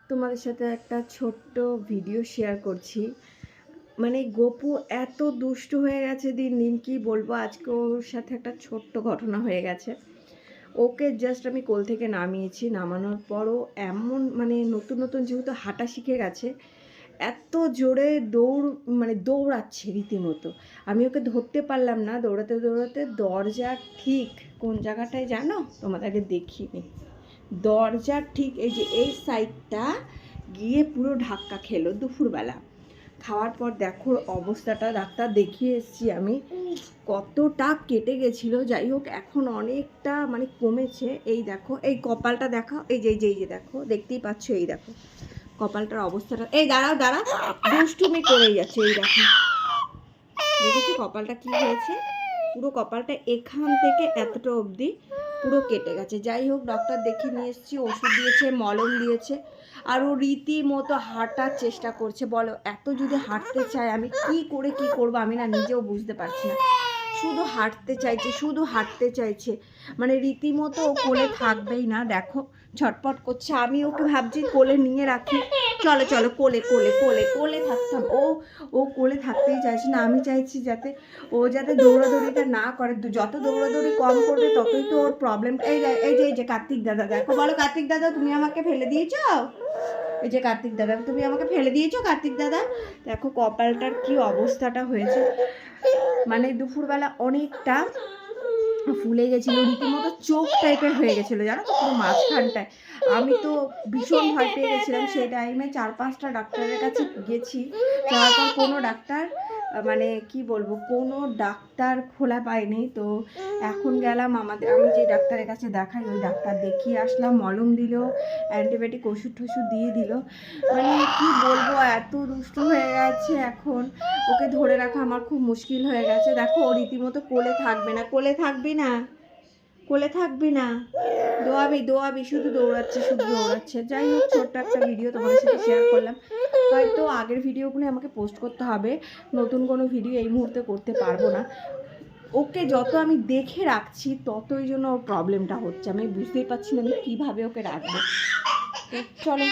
তোমাদের সাথে একটা ছোট্ট ভিডিও শেয়ার করছি। মানে গপু এত দুষ্টু হয়ে গেছে দিন দিন, কি বলবো। আজকে ওর সাথে একটা ছোট্ট ঘটনা হয়ে গেছে। ওকে জাস্ট আমি কোল থেকে নামিয়েছি, নামানোর পরও এমন মানে নতুন নতুন যেহেতু হাঁটা শিখে গেছে, এত জোরে দৌড়াচ্ছে রীতিমতো। আমি ওকে ধরতে পারলাম না, দৌড়াতে দৌড়াতে দরজা ঠিক কোন জায়গাটায় জানো, তোমাদেরকে দেখিনি। দরজার ঠিক এই যে এই সাইডটা গিয়ে পুরো ধাক্কা খেলো দুপুরবেলা। খাওয়ার পর দেখো অবস্থাটা, ডাক্তার দেখিয়ে এসেছি আমি, কতটা কেটে গেছিলো। যাই হোক এখন অনেকটা মানে কমেছে। এই দেখো, এই কপালটা দেখো, এই যে দেখো, দেখতেই পাচ্ছ, এই দেখো কপালটার অবস্থাটা। এই দাঁড়াও দাঁড়াও, দুষ্টুমি করেই যাচ্ছে। এই দেখো, দেখেছো কপালটা কি হয়েছে? পুরো কপালটা এখান থেকে এতটা অবধি পুরো কেটে গেছে। যাই হোক ডক্টর দেখিয়ে নিয়ে এসেছি, ওষুধ দিয়েছে, মলম দিয়েছে, আর ও রীতিমতো হাঁটার চেষ্টা করছে। বলো, এত যদি হাঁটতে চায় আমি কি করে কি করবো, আমি না নিজেও বুঝতে পারছি না। শুধু হাঁটতে চাইছে, মানে রীতিমতো ও কোলে থাকবেই না। দেখো ছটপট করছে। আমি ওকে ভাবছি কোলে নিয়ে রাখি, চলো চলো কোলে কোলে কোলে কোলে থাকতাম। ও কোলে থাকতেই চাইছে না। আমি চাইছি যাতে দৌড়াদৌড়িটা না করে, যত দৌড়াদৌড়ি কম করবে ততই তো ওর প্রবলেম। এই যে কার্তিক দাদা, দেখো, বলো কার্তিক দাদা তুমি আমাকে ফেলে দিয়েছো। এই যে কার্তিক দাদা, তুমি আমাকে ফেলে দিয়েছো কার্তিক দাদা। দেখো কপালটার কি অবস্থাটা হয়েছে, মানে দুপুরবেলা অনেকটা ফুলে গেছিলো, রীতিমতো চোখ টাইপের হয়ে গেছিলো, জানো তো, পুরো মাঝখানটায়। আমি তো ভীষণ ভয় পেয়ে গেছিলাম সেই টাইমে। 4-5টা ডাক্তারের কাছে গেছি, যাওয়ার পর কোনো ডাক্তার মানে কি বলবো, কোনো ডাক্তার খোলা পাইনি। তো এখন গেলাম আমি যে ডাক্তারের কাছে দেখাই, ওই ডাক্তার দেখিয়ে আসলাম, মলম দিল, অ্যান্টিবায়োটিক ওষুধ টষুধ দিয়ে দিল। মানে কি বলবো, এত দুষ্টু হয়ে গেছে এখন, ওকে ধরে রাখা আমার খুব মুশকিল হয়ে গেছে। দেখো ও রীতিমতো কোলে থাকবে না, কোলে থাকবি না, কোলে থাকবি না, দোয়াবি, শুধু দৌড়াচ্ছে। যাই হোক, ছোট্ট একটা ভিডিও তোমাদের সাথে শেয়ার করলাম। হয়তো আগের ভিডিওগুলো আমাকে পোস্ট করতে হবে, নতুন কোনো ভিডিও এই মুহূর্তে করতে পারবো না। ওকে যত আমি দেখে রাখছি ততই জন্য ওর প্রবলেমটা হচ্ছে। আমি বুঝতেই পারছি না আমি কীভাবে ওকে রাখবো। চলো।